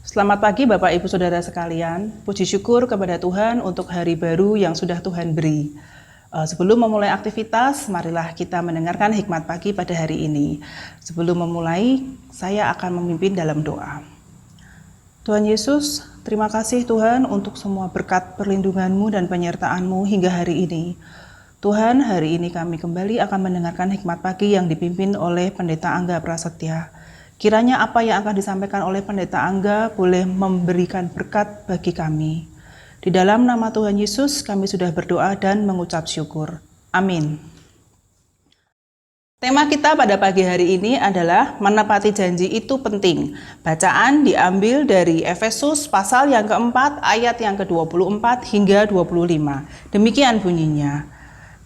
Selamat pagi Bapak Ibu Saudara sekalian. Puji syukur kepada Tuhan untuk hari baru yang sudah Tuhan beri. Sebelum memulai aktivitas, marilah kita mendengarkan hikmat pagi pada hari ini. Sebelum memulai, saya akan memimpin dalam doa. Tuhan Yesus, terima kasih Tuhan untuk semua berkat perlindungan-Mu dan penyertaan-Mu hingga hari ini. Tuhan, hari ini kami kembali akan mendengarkan hikmat pagi yang dipimpin oleh Pendeta Angga Prasetya. Kiranya apa yang akan disampaikan oleh Pendeta Angga boleh memberikan berkat bagi kami. Di dalam nama Tuhan Yesus kami sudah berdoa dan mengucap syukur. Amin. Tema kita pada pagi hari ini adalah menepati janji itu penting. Bacaan diambil dari Efesus pasal yang keempat ayat yang ke-24 hingga 25. Demikian bunyinya.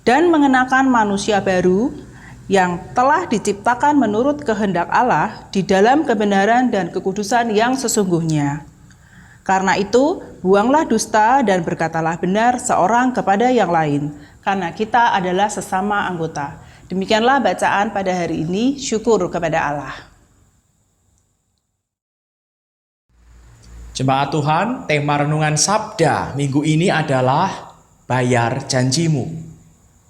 Dan mengenakan manusia baru yang telah diciptakan menurut kehendak Allah di dalam kebenaran dan kekudusan yang sesungguhnya. Karena itu, buanglah dusta dan berkatalah benar seorang kepada yang lain, karena kita adalah sesama anggota. Demikianlah bacaan pada hari ini, syukur kepada Allah. Jemaat Tuhan, tema renungan Sabda minggu ini adalah bayar janjimu,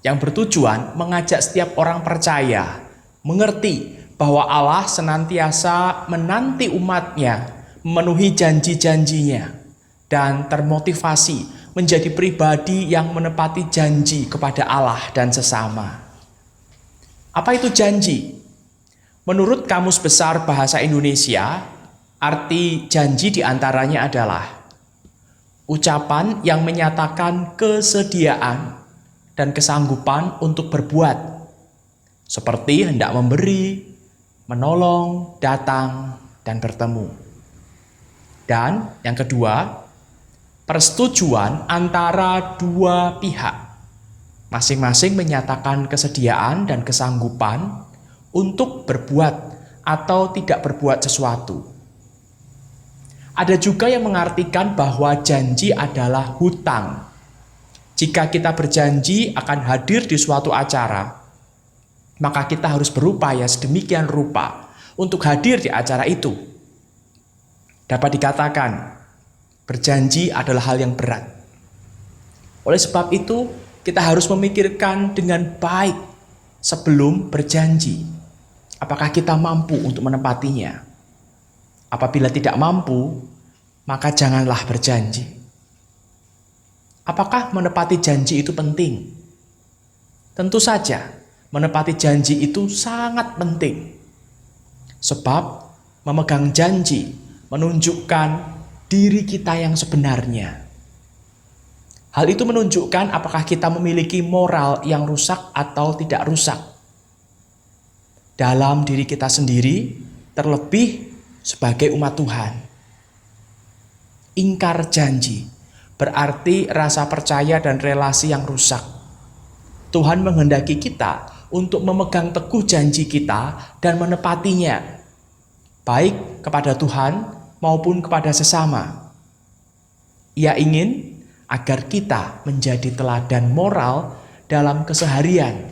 yang bertujuan mengajak setiap orang percaya mengerti bahwa Allah senantiasa menanti umatnya memenuhi janji-janjinya dan termotivasi menjadi pribadi yang menepati janji kepada Allah dan sesama. Apa itu janji? Menurut Kamus Besar Bahasa Indonesia, arti janji diantaranya adalah ucapan yang menyatakan kesediaan dan kesanggupan untuk berbuat, seperti hendak memberi, menolong, datang, dan bertemu. Dan yang kedua, persetujuan antara dua pihak, masing-masing menyatakan kesediaan dan kesanggupan untuk berbuat atau tidak berbuat sesuatu. Ada juga yang mengartikan bahwa janji adalah hutang. Jika kita berjanji akan hadir di suatu acara, maka kita harus berupaya sedemikian rupa untuk hadir di acara itu. Dapat dikatakan, berjanji adalah hal yang berat. Oleh sebab itu, kita harus memikirkan dengan baik sebelum berjanji. Apakah kita mampu untuk menepatinya? Apabila tidak mampu, maka janganlah berjanji. Apakah menepati janji itu penting? Tentu saja, menepati janji itu sangat penting. Sebab memegang janji menunjukkan diri kita yang sebenarnya. Hal itu menunjukkan apakah kita memiliki moral yang rusak atau tidak rusak dalam diri kita sendiri, terlebih sebagai umat Tuhan. Ingkar janji berarti rasa percaya dan relasi yang rusak. Tuhan menghendaki kita untuk memegang teguh janji kita dan menepatinya, baik kepada Tuhan maupun kepada sesama. Ia ingin agar kita menjadi teladan moral dalam keseharian,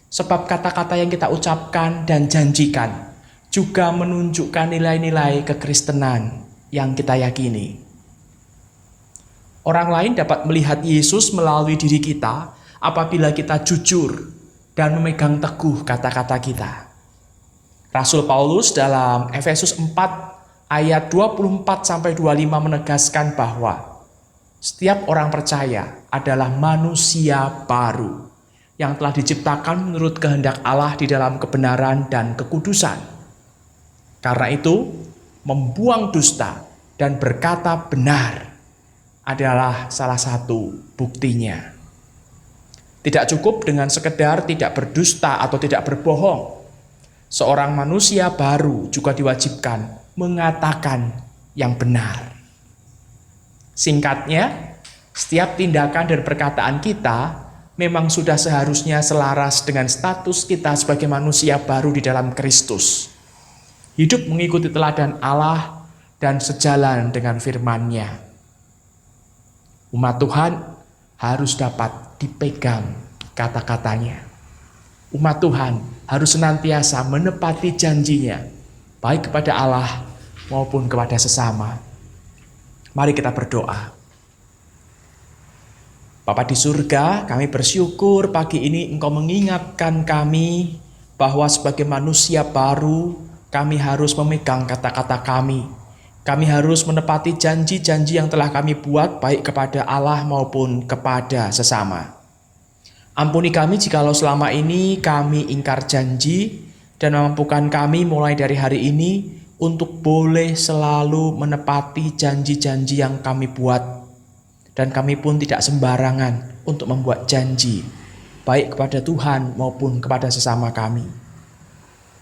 sebab kata-kata yang kita ucapkan dan janjikan juga menunjukkan nilai-nilai kekristenan yang kita yakini. Orang lain dapat melihat Yesus melalui diri kita apabila kita jujur dan memegang teguh kata-kata kita. Rasul Paulus dalam Efesus 4 ayat 24-25 menegaskan bahwa setiap orang percaya adalah manusia baru yang telah diciptakan menurut kehendak Allah di dalam kebenaran dan kekudusan. Karena itu, membuang dusta dan berkata benar adalah salah satu buktinya. Tidak cukup dengan sekedar tidak berdusta atau tidak berbohong. Seorang manusia baru juga diwajibkan mengatakan yang benar. Singkatnya, setiap tindakan dan perkataan kita memang sudah seharusnya selaras dengan status kita sebagai manusia baru di dalam Kristus. Hidup mengikuti teladan Allah dan sejalan dengan firman-Nya. Umat Tuhan harus dapat dipegang kata-katanya. Umat Tuhan harus senantiasa menepati janjinya, baik kepada Allah maupun kepada sesama. Mari kita berdoa. Bapa di surga, kami bersyukur pagi ini Engkau mengingatkan kami bahwa sebagai manusia baru, kami harus memegang kata-kata kami. Kami harus menepati janji-janji yang telah kami buat baik kepada Allah maupun kepada sesama. Ampuni kami jikalau selama ini kami ingkar janji dan mampukan kami mulai dari hari ini untuk boleh selalu menepati janji-janji yang kami buat. Dan kami pun tidak sembarangan untuk membuat janji, baik kepada Tuhan maupun kepada sesama kami.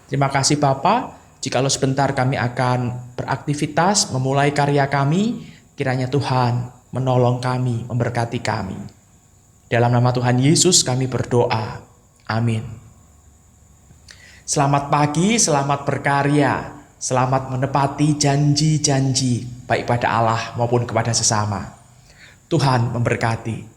Terima kasih Bapa, jikalau sebentar kami akan beraktivitas, memulai karya kami, kiranya Tuhan menolong kami, memberkati kami. Dalam nama Tuhan Yesus kami berdoa. Amin. Selamat pagi, selamat berkarya, selamat menepati janji-janji, baik pada Allah maupun kepada sesama. Tuhan memberkati.